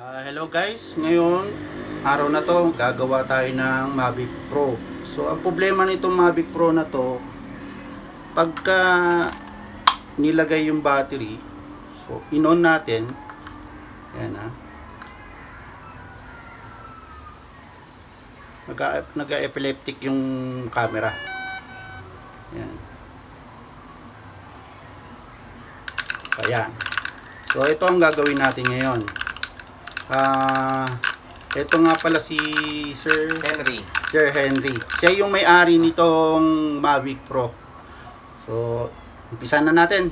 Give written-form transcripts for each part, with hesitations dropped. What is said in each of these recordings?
Hello guys, ngayon araw na to gagawa tayo ng Mavic Pro. So ang problema nitong Mavic Pro na to, pagka nilagay yung battery, so in-on natin, yan nag-epileptic yung camera. Yan. Ayan. So ito ang gagawin natin ngayon. Ito nga pala si Sir Henry. Siya yung may-ari nitong Mavic Pro. So, umpisa na natin.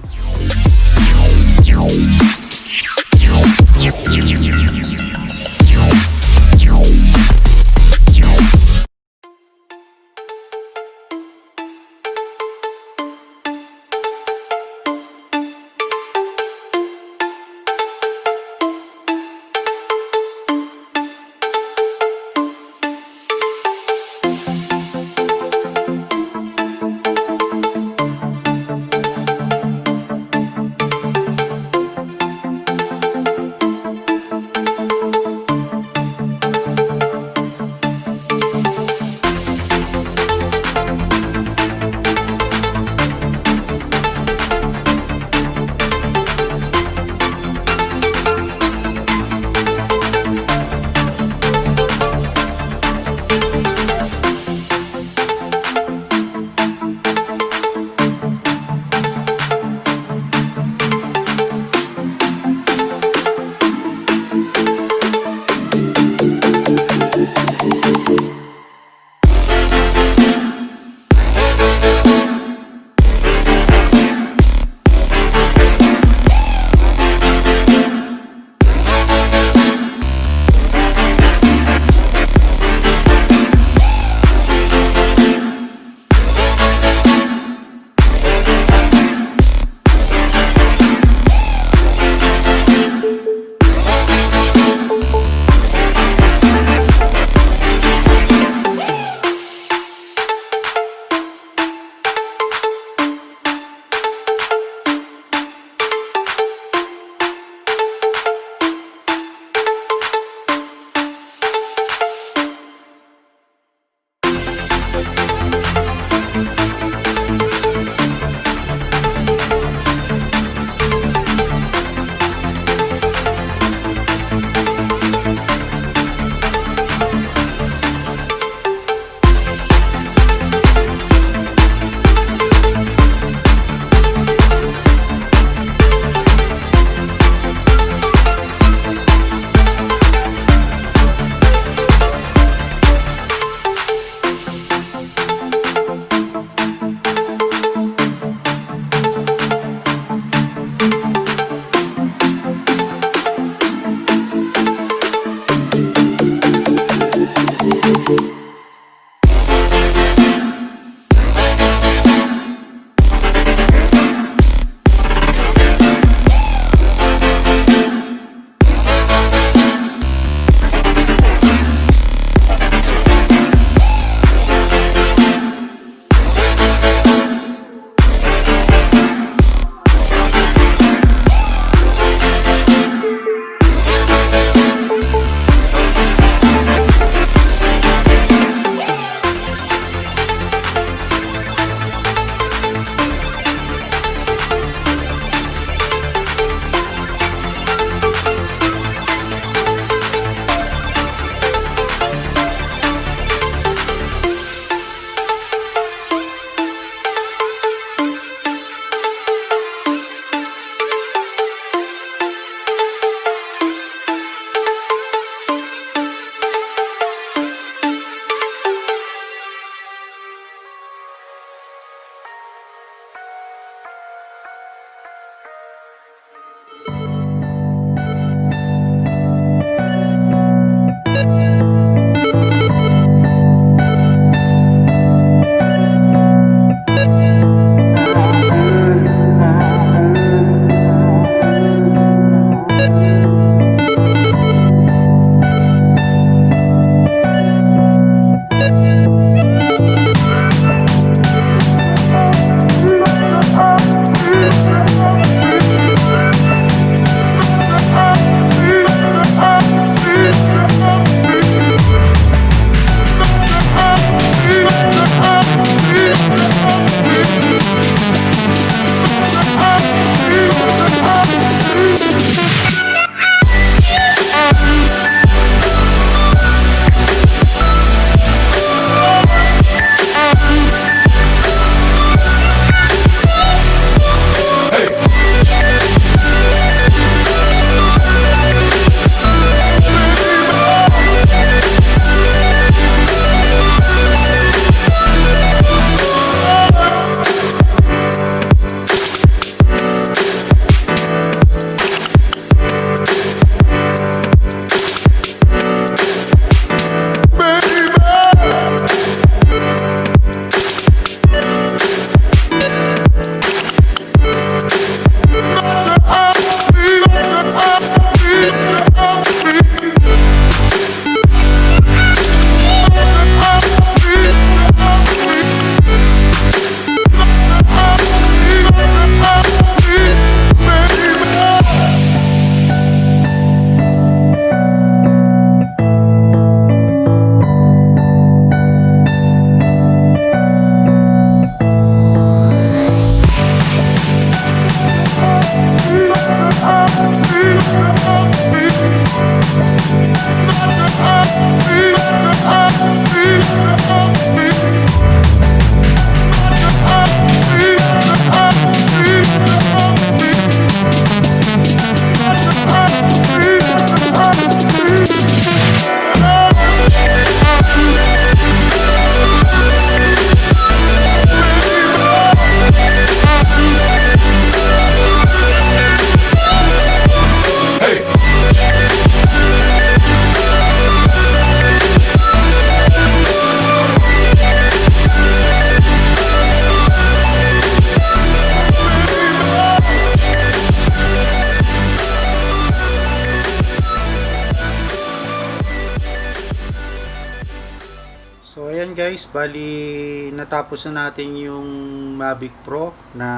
guys, bali natapos na natin yung Mavic Pro na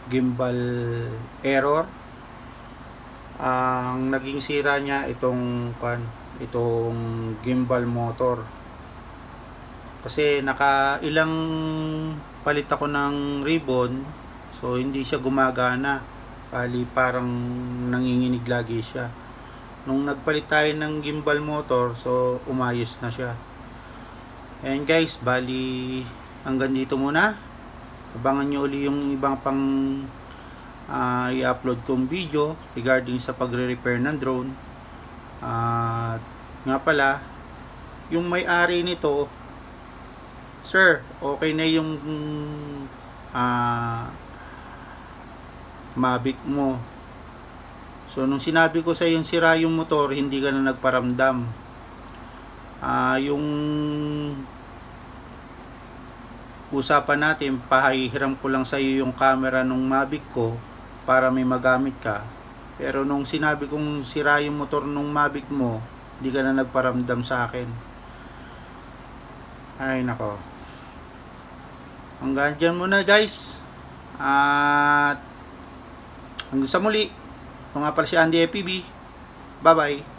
gimbal error. Ang naging sira niya itong gimbal motor. Kasi ilang palit ako ng ribbon, so hindi siya gumagana. Bali parang nanginginig lagi siya. Nung nagpalit tayo ng gimbal motor, so umayos na siya. And guys, bali hanggang dito muna. Abangan nyo uli yung ibang pang i-upload kong video regarding sa pagre-repair ng drone. Nga pala, yung may-ari nito, sir, okay na yung Mavic mo. So nung sinabi ko sa yung sira yung motor, hindi ka na nagparamdam. Yung usapan natin, pahihiram ko lang sa iyo yung camera nung Mavic ko para may magamit ka. Pero nung sinabi kong sira yung motor nung Mavic mo, hindi ka na nagparamdam sa akin. Ay nako. Hanggang dyan muna guys. At hanggang sa muli. Ito nga pala si Andy FPV. Bye bye.